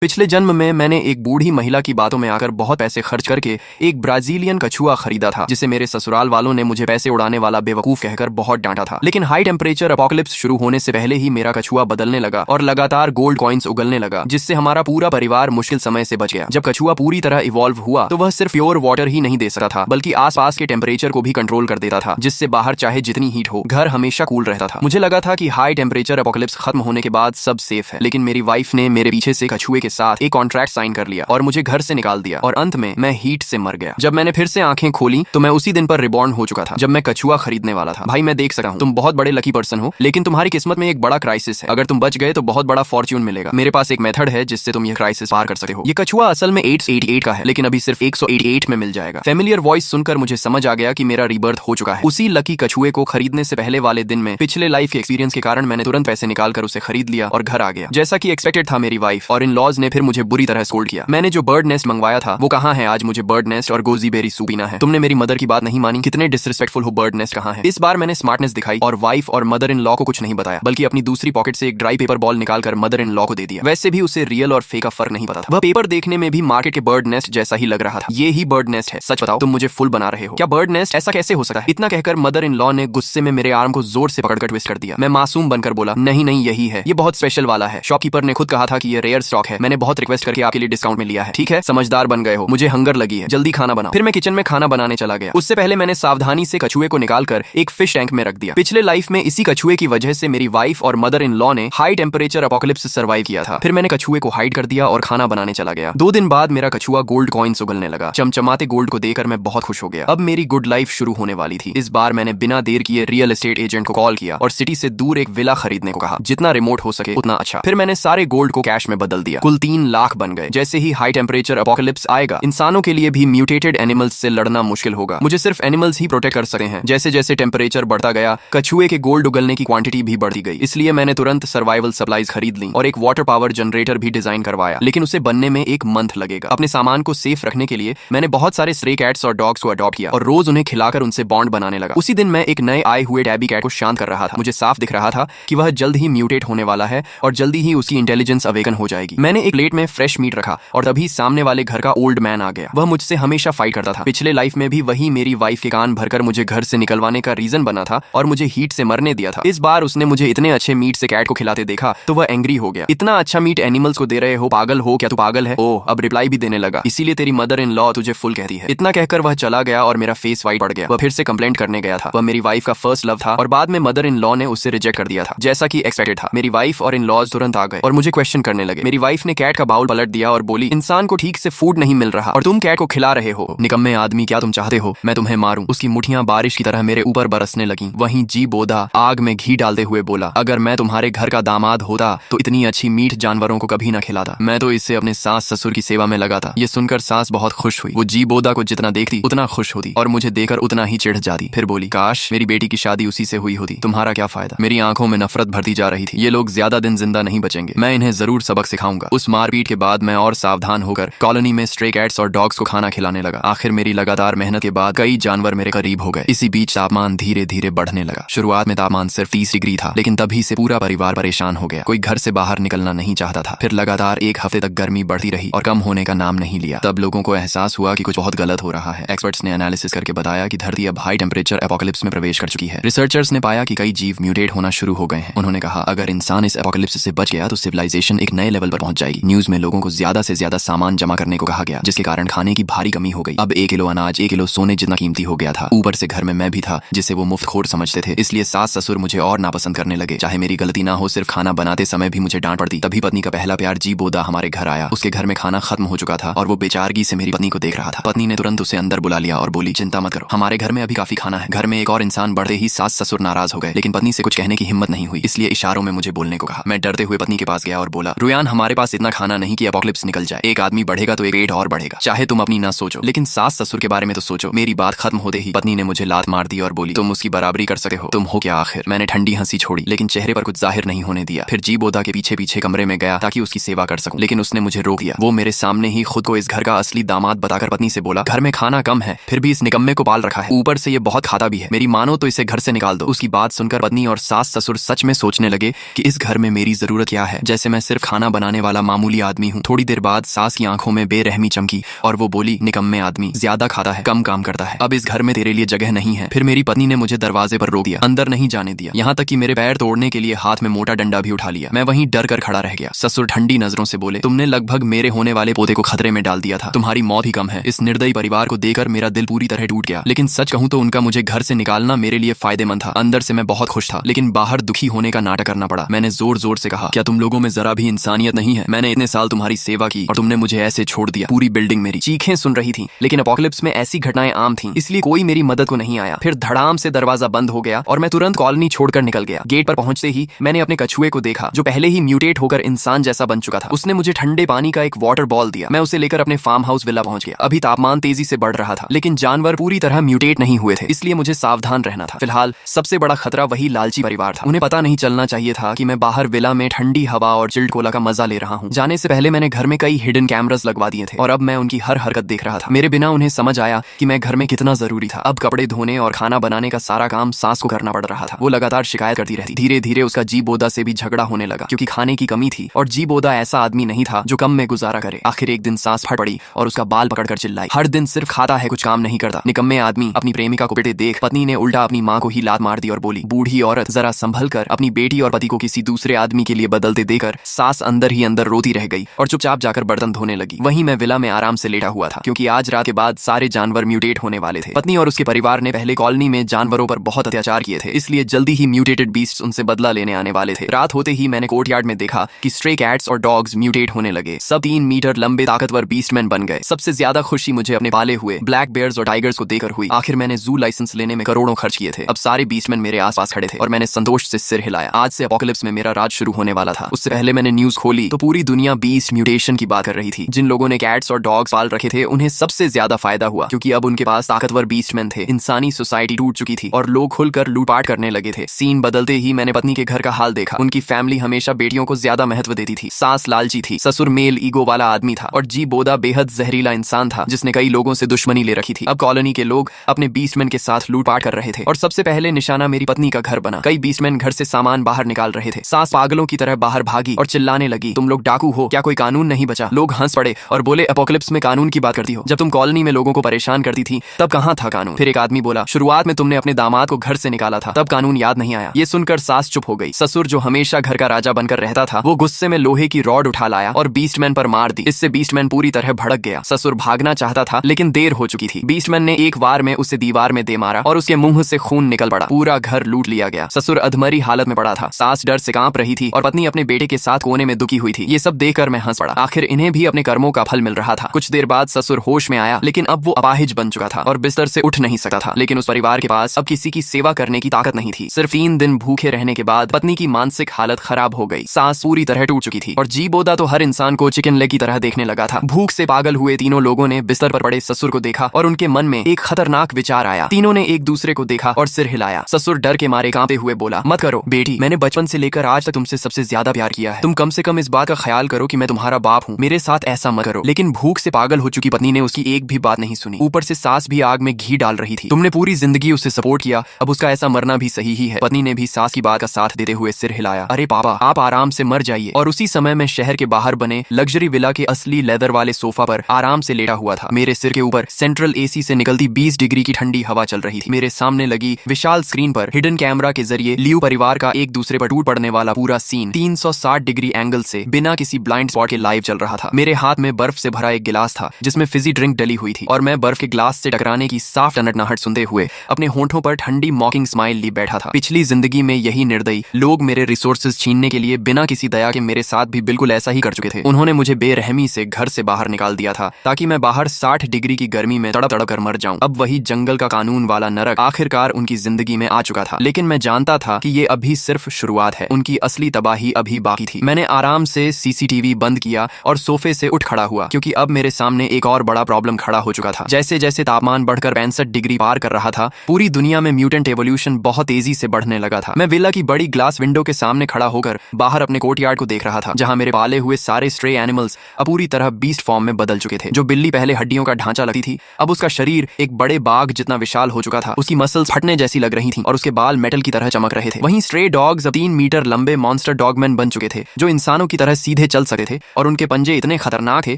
पिछले जन्म में मैंने एक बूढ़ी महिला की बातों में आकर बहुत पैसे खर्च करके एक ब्राजीलियन कछुआ खरीदा था, जिसे मेरे ससुराल वालों ने मुझे पैसे उड़ाने वाला बेवकूफ कहकर बहुत डांटा था। लेकिन हाई टेम्परेचर अपोकलिप्स शुरू होने से पहले ही मेरा कछुआ बदलने लगा और लगातार गोल्ड कॉइन्स उगलने लगा, जिससे हमारा पूरा परिवार मुश्किल समय से बच गया। जब कछुआ पूरी तरह इवॉल्व हुआ तो वह सिर्फ प्योर वाटर ही नहीं दे सकता था, बल्कि आसपास के टेम्परेचर को भी कंट्रोल कर देता था, जिससे बाहर चाहे जितनी हीट हो घर हमेशा कूल रहता था। मुझे लगा था कि हाई टेम्परेचर अपोकलिप्स खत्म होने के बाद सब सेफ है, लेकिन मेरी वाइफ ने मेरे पीछे से कछुए के साथ एक कॉन्ट्रैक्ट साइन कर लिया और मुझे घर से निकाल दिया और अंत में मैं हीट से मर गया। जब मैंने फिर से आंखें खोली तो मैं उसी दिन पर रिबॉर्न हो चुका था जब मैं कछुआ खरीदने वाला था। भाई मैं देख सका हूँ तुम बहुत बड़े लकी पर्सन हो, लेकिन तुम्हारी किस्मत में एक बड़ा क्राइसिस है। अगर तुम बच गए तो बहुत बड़ा फॉर्च्यून मिलेगा। मेरे पास एक मेथड है जिससे तुम ये क्राइसिस पार कर सकते हो। ये कछुआ असल में 888 का है, लेकिन अभी सिर्फ 188 में मिल जाएगा। फेमिलियर वॉइस सुनकर मुझे समझ आ गया कि मेरा रीबर्थ हो चुका है। उसी लकी कछुए को खरीदने से पहले वाले दिन में पिछले लाइफ के एक्सपीरियंस के कारण मैंने तुरंत पैसे निकालकर उसे खरीद लिया और घर आ गया। जैसा कि एक्सपेक्टेड था, मेरी वाइफ और इन लॉज ने फिर मुझे बुरी तरह स्कोल्ड किया। मैंने जो बर्ड नेस्ट मंगवाया था वो कहाँ है? आज मुझे बर्ड नेस्ट और गोजी बेरी सूप पीना है। तुमने मेरी मदर की बात नहीं मानी, कितने डिसरिस्पेक्टफुल हो। बर्ड नेस्ट कहाँ है? इस बार मैंने स्मार्टनेस दिखाई और वाइफ और मदर इन लॉ को कुछ नहीं बताया, बल्कि अपनी दूसरी पॉकेट से एक ड्राई पेपर बॉल निकालकर मदर इन लॉ को दे दिया। वैसे भी उसे रियल और फेक का फर्क नहीं पता था। वह पेपर देखने में भी मार्केट के बर्ड नेस्ट जैसा ही लग रहा था। ये ही बर्ड नेस्ट है? सच बताओ, तुम मुझे फुल बना रहे हो क्या? बर्ड नेस्ट ऐसा कैसे हो सकता है? इतना कहकर मदर इन लॉ ने गुस्से में मेरे आर्म को जोर से पकड़कर ट्विस्ट कर दिया। मैं मासूम बनकर बोला, नहीं नहीं, यही है, ये बहुत स्पेशल वाला है। शॉपकीपर ने खुद कहा था कि ये रेयर स्टॉक है। मैंने बहुत रिक्वेस्ट करके आपके लिए डिस्काउंट में लिया है। ठीक है, समझदार बन गए हो। मुझे हंगर लगी है, जल्दी खाना बनाओ। फिर मैं किचन में खाना बनाने चला गया। उससे पहले मैंने सावधानी से कछुए को निकालकर एक फिश टैंक में रख दिया। पिछले लाइफ में इसी कछुए की वजह से मेरी वाइफ और मदर इन लॉ ने हाई टेम्परेचर अपोकलिप्स सर्वाइव किया था। फिर मैंने कछुए को हाइड कर दिया और खाना बनाने चला गया। 2 दिन बाद मेरा कछुआ गोल्ड कॉइन्स उगलने लगा। चमचमाते गोल्ड को देखकर मैं बहुत खुश हो गया। अब मेरी गुड लाइफ शुरू होने वाली थी। इस बार मैंने बिना देर किए रियल एस्टेट एजेंट को कॉल किया और सिटी से दूर एक विला खरीदने को कहा, जितना रिमोट हो सके उतना अच्छा। फिर मैंने सारे गोल्ड को कैश में बदल दिया। कुल 3 लाख बन गए। जैसे ही हाई टेम्परेचर अपोकलिप्स आएगा, इंसानों के लिए भी म्यूटेटेड एनिमल्स से लड़ना मुश्किल होगा। मुझे सिर्फ एनिमल्स ही प्रोटेक्ट कर सकते हैं। जैसे जैसे टेम्परेचर बढ़ता गया, कछुए के गोल्ड उगलने की क्वांटिटी भी बढ़ती गई। इसलिए मैंने तुरंत सर्वाइवल सप्लाईज खरीद ली और एक वाटर पावर जनरेटर भी डिजाइन करवाया, लेकिन उसे बनने में 1 मंथ लगेगा। अपने सामान को सेफ रखने के लिए मैंने बहुत सारे स्ट्रे कैट्स और डॉग्स को अडॉप्ट किया और रोज उन्हें खिलाकर उनसे बॉन्ड बनाने लगा। उसी दिन मैं एक नए आए हुए टैबी कैट को शांत कर रहा था। मुझे साफ दिख रहा था कि वह जल्द ही म्यूटेट होने वाला है और जल्दी ही उसकी इंटेलिजेंस अवेकन हो जाएगी। मैंने एक प्लेट में फ्रेश मीट रखा और तभी सामने वाले घर का ओल्ड मैन आ गया। वह मुझसे हमेशा फाइट करता था। पिछले लाइफ में भी वही मेरी वाइफ के कान भरकर मुझे घर से निकलवाने का रीजन बना था और मुझे हीट से मरने दिया था। इस बार उसने मुझे इतने अच्छे मीट से कैट को खिलाते देखा तो वह एंग्री हो गया। इतना अच्छा मीट एनिमल्स को दे रहे हो, पागल हो क्या? तू पागल है? ओह, अब रिप्लाई भी देने लगा, इसीलिए तेरी मदर इन लॉ तुझे फुल कहती है। इतना कहकर वह चला गया और मेरा फेस वाइट पड़ गया। वह फिर से कंप्लेंट करने गया था। वह मेरी वाइफ का फर्स्ट लव था और बाद में मदर इन लॉ ने उससे रिजेक्ट कर दिया था, जैसा कि एक्सपेक्टेड था। मेरी वाइफ और इन लॉज तुरंत आ गए और मुझे क्वेश्चन करने लगे। मेरी वाइफ ने कैट का बाउल पलट दिया और बोली, इंसान को ठीक से फूड नहीं मिल रहा और तुम कैट को खिला रहे हो। निकम्मे आदमी, क्या तुम चाहते हो मैं तुम्हें मारूं? उसकी मुठियां बारिश की तरह मेरे ऊपर बरसने लगी। वहीं जी बोधा आग में घी डालते हुए बोला, अगर मैं तुम्हारे घर का दामाद होता तो इतनी अच्छी मीठ जानवरों को कभी ना खिलाता। मैं तो इससे अपने सास ससुर की सेवा में लगाता। ये सुनकर सास बहुत खुश हुई। वो जी बोधा को जितना देखती उतना खुश होती और मुझे देखकर उतना ही चिढ़ जाती। फिर बोली, काश मेरी बेटी की शादी उसी से हुई होती। तुम्हारा क्या फायदा? मेरी आंखों में नफरत भरती जा रही थी। ये लोग ज्यादा दिन जिंदा नहीं बचेंगे। मैं इन्हें जरूर सबक सिखाऊंगा। उस मारपीट के बाद मैं और सावधान होकर कॉलोनी में स्ट्रे कैट्स और डॉग्स को खाना खिलाने लगा। आखिर मेरी लगातार मेहनत के बाद कई जानवर मेरे करीब हो गए। इसी बीच तापमान धीरे धीरे बढ़ने लगा। शुरुआत में तापमान सिर्फ 30 डिग्री था, लेकिन तभी से पूरा परिवार परेशान हो गया। कोई घर से बाहर निकलना नहीं चाहता था। फिर लगातार 1 हफ्ते तक गर्मी बढ़ती रही और कम होने का नाम नहीं लिया। तब लोगों को एहसास हुआ कि कुछ बहुत गलत हो रहा है। एक्सपर्ट्स ने एनालिसिस करके बताया कि धरती अब हाई टेम्परेचर एपोकलिप्स में प्रवेश कर चुकी है। रिसर्चर्स ने पाया कि कई जीव म्यूटेट होना शुरू हो गए हैं। उन्होंने कहा, अगर इंसान इस एपोकलिप्स से बच गया तो सिविलाइजेशन एक नए लेवल पर पहुंच जाएगी। न्यूज में लोगों को ज्यादा से ज्यादा सामान जमा करने को कहा गया, जिसके कारण खाने की भारी कमी हो गई। अब 1 किलो अनाज 1 किलो सोने जितना कीमती हो गया था। ऊपर से घर में मैं भी था, जिसे वो मुफ्तखोर समझते थे। इसलिए सास ससुर मुझे और नापसंद करने लगे। चाहे मेरी गलती ना हो, सिर्फ खाना बनाते समय भी मुझे डांट पड़ती। तभी पत्नी का पहला प्यार जी बोधा हमारे घर आया। उसके घर में खाना खत्म हो चुका था और वो बेचारगी से मेरी पत्नी को देख रहा था। पत्नी ने तुरंत उसे अंदर बुला लिया और बोली, चिंता मत करो, हमारे घर में अभी काफी खाना है। घर में एक और इंसान बढ़ते ही सास ससुर नाराज हो गए, लेकिन पत्नी से कुछ कहने की हिम्मत नहीं हुई, इसलिए इशारों में मुझे बोलने को कहा। मैं डरते हुए पत्नी के पास गया और बोला, रुयान, हमारे पास इतना खाना नहीं कि एपोकलिप्स निकल जाए। एक आदमी बढ़ेगा तो एक पेट और बढ़ेगा। चाहे तुम अपनी ना सोचो, लेकिन सास ससुर के बारे में तो सोचो। मेरी बात खत्म होते ही पत्नी ने मुझे लात मार दी और बोली, तुम उसकी बराबरी कर सकते हो? तुम हो क्या आखिर? मैंने ठंडी हंसी छोड़ी, लेकिन चेहरे पर कुछ जाहिर नहीं होने दिया। फिर जी बोधा के पीछे पीछे कमरे में गया ताकि उसकी सेवा कर सकूं, लेकिन उसने मुझे रोक दिया। वो मेरे सामने ही खुद को इस घर का असली दामाद बताकर पत्नी से बोला, घर में खाना कम है, फिर भी इस निकम्मे को पाल रखा है, ऊपर से ये बहुत खाता भी है। मेरी मानो तो इसे घर से निकाल दो। उसकी बात सुनकर पत्नी और सास ससुर सच में सोचने लगे कि इस घर में मेरी जरूरत क्या है। जैसे मैं सिर्फ खाना बनाने वाला मामूली आदमी हूँ। थोड़ी देर बाद सास की आंखों में बेरहमी चमकी और वो बोली, निकम्मे आदमी, ज्यादा खाता है, कम काम करता है, अब इस घर में तेरे लिए जगह नहीं है। फिर मेरी पत्नी ने मुझे दरवाजे पर रोक दिया, अंदर नहीं जाने दिया, यहाँ तक कि मेरे पैर तोड़ने के लिए हाथ में मोटा डंडा भी उठा लिया। मैं वहीं डर कर खड़ा रह गया। ससुर ठंडी नजरों से बोले, तुमने लगभग मेरे होने वाले पोते को खतरे में डाल दिया था, तुम्हारी मौत ही कम है। इस निर्दयी परिवार को देखकर मेरा दिल पूरी तरह टूट गया। लेकिन सच कहूं तो उनका मुझे घर से निकालना मेरे लिए फायदेमंद था। अंदर से मैं बहुत खुश था, लेकिन बाहर दुखी होने का नाटक करना पड़ा। मैंने जोर जोर से कहा, क्या तुम लोगों में जरा भी इंसानियत नहीं है? मैंने इतने साल तुम्हारी सेवा की और तुमने मुझे ऐसे छोड़ दिया। पूरी बिल्डिंग मेरी चीखें सुन रही थी, लेकिन एपोकलिप्स में ऐसी घटनाएं आम थीं, इसलिए कोई मेरी मदद को नहीं आया। फिर धड़ाम से दरवाजा बंद हो गया और मैं तुरंत कॉलोनी छोड़कर निकल गया। गेट पर पहुंचते ही मैंने अपने कछुए को देखा, जो पहले ही म्यूटेट होकर इंसान जैसा बन चुका था। उसने मुझे ठंडे पानी का एक वाटर बॉल दिया। मैं उसे लेकर अपने फार्म हाउस विला पहुंच गया। अभी तापमान तेजी से बढ़ रहा था, लेकिन जानवर पूरी तरह म्यूटेट नहीं हुए थे, इसलिए मुझे सावधान रहना था। फिलहाल सबसे बड़ा खतरा वही लालची परिवार था। उन्हें पता नहीं चलना चाहिए था कि मैं बाहर विला में ठंडी हवा और चिल्ड कोला का मजा ले रहा हूँ। जाने से पहले मैंने घर में कई हिडन कैमरास लगवा दिए थे और अब मैं उनकी हर हरकत देख रहा था। मेरे बिना उन्हें समझ आया कि मैं घर में कितना जरूरी था। अब कपड़े धोने और खाना बनाने का सारा काम सास को करना पड़ रहा था। वो लगातार शिकायत करती रहती। धीरे धीरे उसका जी बोदा से भी झगड़ा होने लगा, क्योंकि खाने की कमी थी और जी बोदा ऐसा आदमी नहीं था जो कम में गुजारा करे। आखिर एक दिन सास फट पड़ी और उसका बाल पकड़कर चिल्लाई, हर दिन सिर्फ खाता है, कुछ काम नहीं करता। निकम्मे आदमी, अपनी प्रेमिका को पिटे देख पत्नी ने उल्टा अपनी माँ को ही लात मार दी और बोली, बूढ़ी औरत, जरा संभल कर। अपनी बेटी और पति को किसी दूसरे आदमी के लिए बदलते देकर सास अंदर ही अंदर रोती रह गई और चुपचाप जाकर बर्तन धोने लगी। वहीं मैं विला में आराम से लेटा हुआ था, क्योंकि आज रात के बाद सारे जानवर म्यूटेट होने वाले थे। पत्नी और उसके परिवार ने पहले कॉलोनी में जानवरों पर बहुत अत्याचार किए थे, इसलिए जल्दी ही म्यूटेटेड बीस्ट्स उनसे बदला लेने आने वाले थे। रात होते ही मैंने कोर्टयार्ड में देखा कि स्ट्रे कैट्स और डॉग्स म्यूटेट होने लगे। सब 3 मीटर लंबे ताकतवर बीस्टमैन बन गए। सबसे ज्यादा खुशी मुझे अपने पाले हुए ब्लैक बेयर्स और टाइगर्स को देखकर हुई। आखिर मैंने जू लाइसेंस लेने में करोड़ों खर्च किए थे। अब सारे बीस्टमैन मेरे आसपास खड़े थे और मैंने संतोष से सिर हिलाया। आज से एपोकलिप्स में मेरा राज शुरू होने वाला था। उससे पहले मैंने न्यूज खोली तो पूरी दुनिया बीस्ट म्यूटेशन की बात कर रही थी। जिन लोगों ने कैट्स और डॉग्स पाल रखे थे उन्हें सबसे ज्यादा फायदा हुआ, क्योंकि अब उनके पास ताकतवर बीस्टमैन थे। इंसानी सोसाइटी टूट चुकी थी और लोग खुलकर लूटपाट करने लगे थे। सीन बदलते ही मैंने पत्नी के घर का हाल देखा। उनकी फैमिली हमेशा बेटियों को ज्यादा महत्व देती थी। सास लालची थी, ससुर मेल ईगो वाला आदमी था और जी बोदा बेहद जहरीला इंसान था, जिसने कई लोगों से दुश्मनी ले रखी थी। अब कॉलोनी के लोग अपने बीस्टमैन के साथ लूटपाट कर रहे थे और सबसे पहले निशाना मेरी पत्नी का घर बना। कई बीस्टमैन घर से सामान बाहर निकाल रहे थे। सास पागलों की तरह बाहर भागी और चिल्लाने लगी, तुम लोग डाकू हो क्या? कोई कानून नहीं बचा। लोग हंस पड़े और बोले, एपोकलिप्स में कानून की बात करती हो? जब तुम कॉलोनी में लोगों को परेशान करती थी तब कहाँ था कानून? फिर एक आदमी बोला, शुरुआत में तुमने अपने दामाद को घर से निकाला था, तब कानून याद नहीं आया। ये सुनकर सास चुप हो गई। ससुर जो हमेशा घर का राजा बनकर रहता था, वो गुस्से में लोहे की रॉड उठा लाया और बीस्टमैन पर मार दी। इससे बीस्टमैन पूरी तरह भड़क गया। ससुर भागना चाहता था, लेकिन देर हो चुकी थी। बीस्टमैन ने एक वार में उसे दीवार में दे मारा और उसके मुंह से खून निकल पड़ा। पूरा घर लूट लिया गया। ससुर अधमरी हालत में पड़ा था। सास डर से कांप रही थी और पत्नी अपने बेटे के साथ कोने में दुखी हुई थी। ये सब देखकर मैं हंस पड़ा। आखिर इन्हें भी अपने कर्मों का फल मिल रहा था। कुछ देर बाद ससुर होश में आया, लेकिन अब वो अपाहिज बन चुका था और बिस्तर से उठ नहीं सकता था। लेकिन उस परिवार के पास अब किसी की सेवा करने की ताकत नहीं थी। सिर्फ 3 दिन भूखे रहने के बाद पत्नी की मानसिक हालत खराब हो गई। सास पूरी तरह टूट चुकी थी और जी बोदा तो हर इंसान को चिकन लेग की तरह देखने लगा था। भूख से पागल हुए तीनों लोगों ने बिस्तर पर पड़े ससुर को देखा और उनके मन में एक खतरनाक विचार आया। तीनों ने एक दूसरे को देखा और सिर हिलाया। ससुर डर के मारे कांपते हुए बोला, मत करो बेटी, मैंने बचपन से लेकर आज तक तुमसे सबसे ज्यादा प्यार किया है। तुम कम से कम इस बात का ख्याल करो कि मैं तुम्हारा बाप हूँ। मेरे साथ ऐसा मत करो। लेकिन भूख से पागल हो चुकी पत्नी ने उसकी एक भी बात नहीं सुनी। ऊपर से सास भी आग में घी डाल रही थी। तुमने पूरी जिंदगी उसे सपोर्ट किया, अब उसका ऐसा मरना भी सही ही है। पत्नी ने भी सास की बात का साथ देते हुए सिर हिलाया। अरे पापा, आप आराम से मर जाइए। और उसी समय मैं शहर के बाहर बने लग्जरी विला के असली लेदर वाले सोफा पर आराम से लेटा हुआ था। मेरे सिर के ऊपर सेंट्रल एसी से निकलती 20 डिग्री की ठंडी हवा चल रही थी। मेरे सामने लगी विशाल स्क्रीन पर हिडन कैमरा के जरिए लियू परिवार का एक दूसरे पर टूट पड़ने वाला पूरा सीन 360 डिग्री एंगल से बिना किसी ब्लाइंड स्पॉट के लाइव चल रहा था। मेरे हाथ में बर्फ से भरा एक गिलास था जिसमें फिजी ड्रिंक डली हुई थी और मैं बर्फ के ग्लास से टकराने की साफ टनटनाहट सुनते हुए अपने होंठों पर ठंडी मॉकिंग स्माइल ली बैठा था। पिछली जिंदगी में यही निर्दयी लोग मेरे रिसोर्सेज छीनने के लिए बिना किसी दया के मेरे साथ भी बिल्कुल ऐसा ही कर चुके थे। उन्होंने मुझे बेरहमी से घर से बाहर निकाल दिया था ताकि मैं बाहर 60 डिग्री की गर्मी में तड़प तड़प कर मर जाऊं। अब वही जंगल का कानून वाला नरक आखिरकार उनकी जिंदगी में आ चुका था। लेकिन मैं जानता था कि ये अभी सिर्फ शुरुआत है। उनकी असली तबाही अभी बाकी थी। मैंने आराम से सीसीटीवी बंद किया और सोफे से उठ खड़ा हुआ, क्योंकि अब मेरे सामने एक और बड़ा प्रॉब्लम खड़ा हो चुका था। जैसे जैसे तापमान बढ़कर 65 डिग्री पार कर रहा था, पूरी दुनिया में म्यूटेंट एवोल्यूशन बहुत तेजी से बढ़ने लगा था। मैं विला की बड़ी ग्लास विंडो के सामने खड़ा होकर बाहर अपने कोर्टयार्ड को देख रहा था, जहां मेरे पाले हुए सारे स्ट्रे एनिमल्स अब पूरी तरह बीस्ट फॉर्म में बदल चुके थे। जो बिल्ली पहले हड्डियों का ढांचा लगती थी, अब उसका शरीर एक बड़े बाघ जितना विशाल हो चुका था। उसकी मसल्स फटने जैसी लग रही थी और उसके बाल मेटल की तरह चमक रहे थे। वहीं स्ट्रे डॉग्स अब 3 मीटर लंबे मॉन्स्टर डॉगमैन बन चुके थे, जो इंसानों की तरह सीधे सीधे चल सकते थे और उनके पंजे इतने खतरनाक थे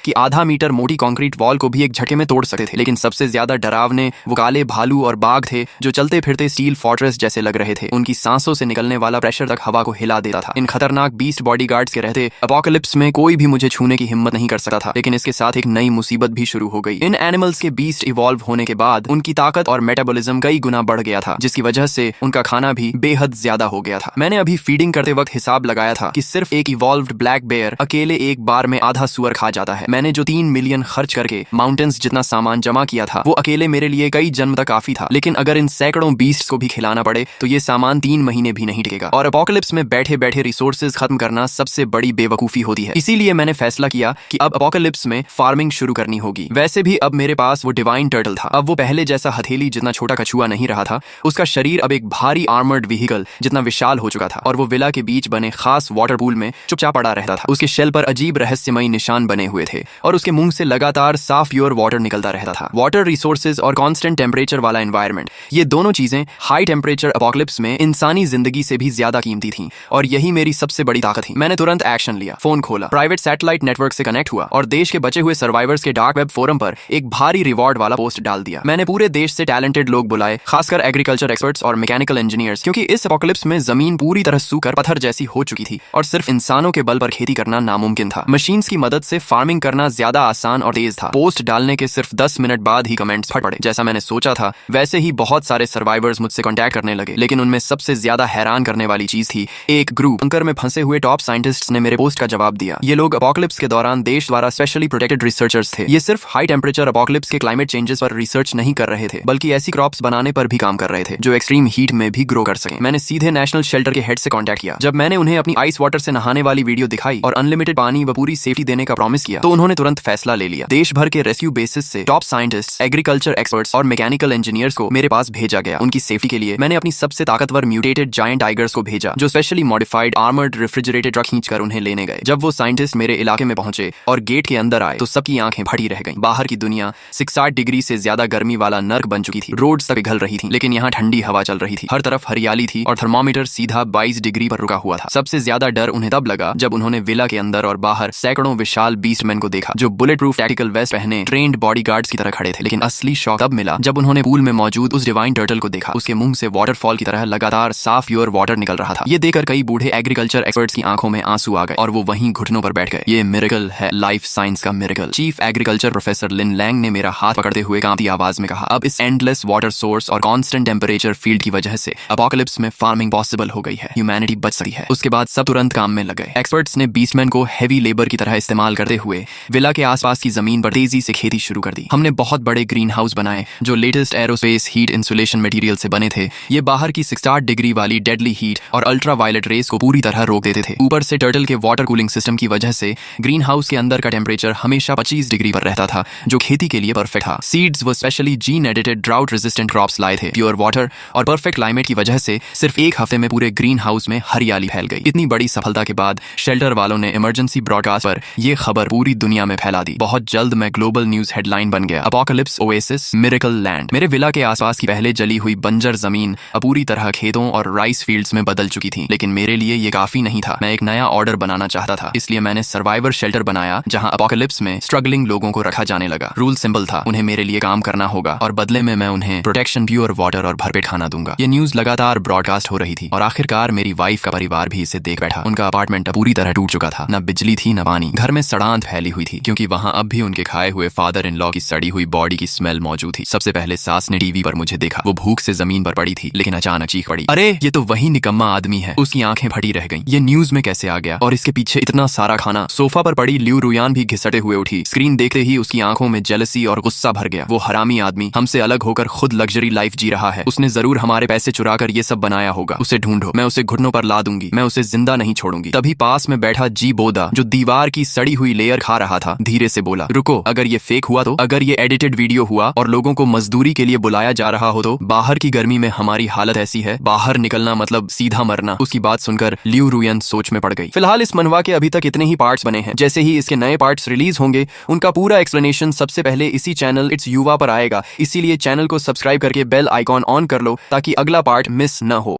कि आधा मीटर मोटी कंक्रीट वॉल को भी एक झटके में तोड़ सकते थे। लेकिन सबसे ज्यादा डरावने वो काले भालू और बाघ थे जो चलते फिरते स्टील फोर्ट्रेस जैसे लग रहे थे। उनकी सांसों से निकलने वाला प्रेशर तक हवा को हिला देता था। इन खतरनाक बीस्ट बॉडीगार्ड्स के रहते एपोकलिप्स में कोई भी मुझे छूने की हिम्मत नहीं कर सकता था। लेकिन इसके साथ एक नई मुसीबत भी शुरू हो गई। इन एनिमल्स के बीस्ट इवॉल्व होने के बाद उनकी ताकत और मेटाबॉलिज्म कई गुना बढ़ गया था, जिसकी वजह से उनका खाना भी बेहद ज्यादा हो गया था। मैंने अभी फीडिंग करते वक्त हिसाब लगाया था कि सिर्फ एक इवॉल्व्ड ब्लैक बेयर अकेले एक बार में आधा सुअर खा जाता है। मैंने जो 3 मिलियन खर्च करके माउंटेन्स जितना सामान जमा किया था वो अकेले मेरे लिए कई जन्म तक काफी था। लेकिन अगर इन सैकड़ों बीस्ट्स को भी खिलाना पड़े तो ये सामान 3 महीने भी नहीं टिकेगा। और एपोकलिप्स में बैठे बैठे रिसोर्सेज खत्म करना सबसे बड़ी बेवकूफी होती है। इसीलिए मैंने फैसला किया कि अब एपोकलिप्स में फार्मिंग शुरू करनी होगी। वैसे भी अब मेरे पास वो डिवाइन टर्टल था। अब वो पहले जैसा हथेली जितना छोटा कछुआ नहीं रहा था। उसका शरीर अब एक भारी आर्मर्ड व्हीकल जितना विशाल हो चुका था और वो विला के बीच बने खास वाटर पूल में चुपचाप पड़ा रहता था। उसके शेल पर अजीब रहस्यमयी निशान बने हुए थे और उसके मुंह से लगातार साफ प्योर वाटर निकलता रहता था। वाटर रिसोर्सेज और कांस्टेंट टेम्परेचर वाला एनवायरनमेंट, ये दोनों चीजें हाई टेम्परेचर एपोकलिप्स में इंसानी जिंदगी से भी ज्यादा कीमती थी और यही मेरी सबसे बड़ी ताकत थी। मैंने तुरंत एक्शन लिया, फोन खोला, प्राइवेट सैटेलाइट नेटवर्क से कनेक्ट हुआ और देश के बचे हुए सर्वाइवर्स के डार्क वेब फोरम पर एक भारी रिवॉर्ड वाला पोस्ट डाल दिया। मैंने पूरे देश से टैलेंटेड लोग बुलाए, खासकर एग्रीकल्चर एक्सपर्ट्स और मैकेनिकल इंजीनियर्स, क्योंकि इस एपोकलिप्स में जमीन पूरी तरह सूखकर पत्थर जैसी हो चुकी थी और सिर्फ इंसानों के बल पर खेती करना नामुमकिन था। मशीन्स की मदद से फार्मिंग करना ज्यादा आसान और तेज था। पोस्ट डालने के सिर्फ 10 मिनट बाद ही कमेंट्स फट पड़े। जैसा मैंने सोचा था वैसे ही बहुत सारे सर्वाइवर्स मुझसे कॉन्टैक्ट करने लगे। लेकिन उनमें सबसे ज्यादा हैरान करने वाली चीज थी, एक ग्रुप बंकर में फंसे हुए टॉप साइंटिस्ट्स ने मेरे पोस्ट का जवाब दिया। ये लोग एपोकलिप्स के दौरान देश द्वारा स्पेशली प्रोटेक्टेड रिसर्चर्स थे। ये सिर्फ हाई टेम्परेचर एपोकलिप्स के क्लाइमेट चेंजेस पर रिसर्च नहीं कर रहे थे, बल्कि ऐसी क्रॉप्स बनाने पर भी काम कर रहे थे जो एक्सट्रीम हीट में भी ग्रो कर सके। मैंने सीधे नेशनल शेल्टर के हेड से कॉन्टैक्ट किया। जब मैंने उन्हें अपनी आइस वाटर से नहाने वाली वीडियो दिखाई और अनलिमिटेड पानी व पूरी सेफ्टी देने का प्रॉमिस किया तो उन्होंने तुरंत फैसला ले लिया। देश भर के रेस्क्यू बेसिस से टॉप साइंटिस्ट, एग्रीकल्चर एक्सपर्ट्स और मैकेनिकल इंजीनियर्स को मेरे पास भेजा गया। उनकी सेफ्टी के लिए मैंने अपनी सबसे ताकतवर म्यूटेटेड जायंट टाइगर्स को भेजा जो specially modified armoured refrigerated truck खींचकर उन्हें लेने गए। जब वो साइंटिस्ट मेरे इलाके में पहुंचे और गेट के अंदर आए तो सबकी आंखें फटी रह गईं। बाहर की दुनिया 60 डिग्री से ज्यादा गर्मी वाला नर्क बन चुकी थी। रोड्स तक पिघल रही थी, लेकिन यहाँ ठंडी हवा चल रही थी। हर तरफ हरियाली थी और थर्मोमीटर सीधा 22 डिग्री पर रुका हुआ था। सबसे ज्यादा डर उन्हें तब लगा जब उन्होंने विला के अंदर और बाहर सैकड़ों विशाल बीस्टमैन को देखा जो बुलेट प्रूफ टैक्टिकल वेस्ट पहने ट्रेन्ड बॉडीगार्ड्स की तरह खड़े थे। लेकिन असली शॉक तब मिला जब उन्होंने पूल में मौजूद उस डिवाइन टर्टल को देखा। उसके मुंह से वाटरफॉल की तरह लगातार साफ प्योर वाटर निकल रहा था। ये देखकर कई बूढ़े एग्रीकल्चर एक्सपर्ट्स की आंखों में आंसू आ गए और वो वहीं घुटनों पर बैठ गए। ये मिरेकल है, लाइफ साइंस का मिरेकल। चीफ एग्रीकल्चर प्रोफेसर लिन लैंग ने मेरा हाथ पकड़ते हुए कांपती आवाज में कहा, अब इस एंडलेस वाटर सोर्स और कांस्टेंट टेम्परेचर फील्ड की वजह से एपोकलिप्स में फार्मिंग पॉसिबल हो गई है। ह्यूमैनिटी बच सकती है। उसके बाद सब तुरंत काम में लग गए। एक्सपर्ट्स ने बीस्टमैन को हेवी लेबर की तरह इस्तेमाल करते हुए विला के आसपास की जमीन पर तेजी से खेती शुरू कर दी। हमने बहुत बड़े ग्रीन हाउस बनाए जो latest aerospace heat insulation material से बने थे। ये बाहर की 60 डिग्री वाली डेडली हीट और अल्ट्रा वायलेट रेस को पूरी तरह रोक देते थे। ऊपर से टर्टल के वाटर कूलिंग सिस्टम की वजह से ग्रीन हाउस के अंदर का टेम्परेचर हमेशा 25 डिग्री पर रहता था जो खेती के लिए परफेक्ट था। सीड्स व specially gene edited drought resistant crops लाए थे। प्योर वाटर और परफेक्ट क्लाइमेट की वजह से सिर्फ एक हफ्ते में पूरे ग्रीन हाउस में हरियाली फैल गई। इतनी बड़ी सफलता के बाद शेल्टर वालों ने इमरजेंसी ब्रॉडकास्ट पर यह खबर पूरी दुनिया में फैला दी। बहुत जल्द मैं ग्लोबल न्यूज हेडलाइन बन गया। Apocalypse oasis miracle land. मेरे विला के आसपास की पहले जली हुई बंजर जमीन अब पूरी तरह खेतों और राइस फील्ड्स में बदल चुकी थी। लेकिन मेरे लिए ये काफी नहीं था। मैं एक नया ऑर्डर बनाना चाहता था, इसलिए मैंने सर्वाइवर शेल्टर बनाया जहां एपोकलिप्स में स्ट्रगलिंग लोगों को रखा जाने लगा। रूल सिंपल था, उन्हें मेरे लिए काम करना होगा और बदले में मैं उन्हें प्रोटेक्शन, प्योर वाटर और भरपेट खाना दूंगा। ये न्यूज लगातार ब्रॉडकास्ट हो रही थी और आखिरकार मेरी वाइफ का परिवार भी इसे देख बैठा। उनका अपार्टमेंट पूरी तरह टूट चुका था। न बिजली थी न पानी। घर में सड़ांत फैली हुई थी क्योंकि वहां अब भी उनके खाए हुए फादर इन लॉ की सड़ी हुई बॉडी की स्मेल मौजूद थी। सबसे पहले सास ने टीवी पर मुझे देखा। वो भूख से जमीन पर पड़ी थी लेकिन अचानक चीख पड़ी, अरे ये तो वही निकम्मा आदमी है। उसकी आंखें फटी रह गईं। ये न्यूज में कैसे आ गया और इसके पीछे इतना सारा खाना। सोफा पर पड़ी ल्यू रुयान भी घिसटे हुए उठी। स्क्रीन देखते ही उसकी आंखों में जेलसी और गुस्सा भर गया। वो हरामी आदमी हमसे अलग होकर खुद लग्जरी लाइफ जी रहा है। उसने जरूर हमारे पैसे चुरा कर ये सब बनाया होगा। उसे ढूंढो, मैं उसे घुटनों पर ला दूंगी। मैं उसे जिंदा नहीं छोड़ूंगी। तभी पास में बैठा जी बोदा जो दीवार की सड़ी हुई लेयर खा रहा था धीरे से बोला, रुको, अगर ये फेक हुआ तो, अगर ये एडिटेड वीडियो हुआ और लोगों को मजदूरी के लिए बुलाया जा रहा हो तो बाहर की गर्मी में हमारी हालत ऐसी है, बाहर निकलना मतलब सीधा मरना। उसकी बात सुनकर ल्यू रुयन सोच में पड़ गई। फिलहाल इस मनवा के अभी तक इतने ही पार्ट्स बने हैं। जैसे ही इसके नए पार्ट्स रिलीज होंगे उनका पूरा एक्सप्लेनेशन सबसे पहले इसी चैनल इट्स युवा पर आएगा। इसीलिए चैनल को सब्सक्राइब करके बेल आइकॉन ऑन कर लो ताकि अगला पार्ट मिस न हो।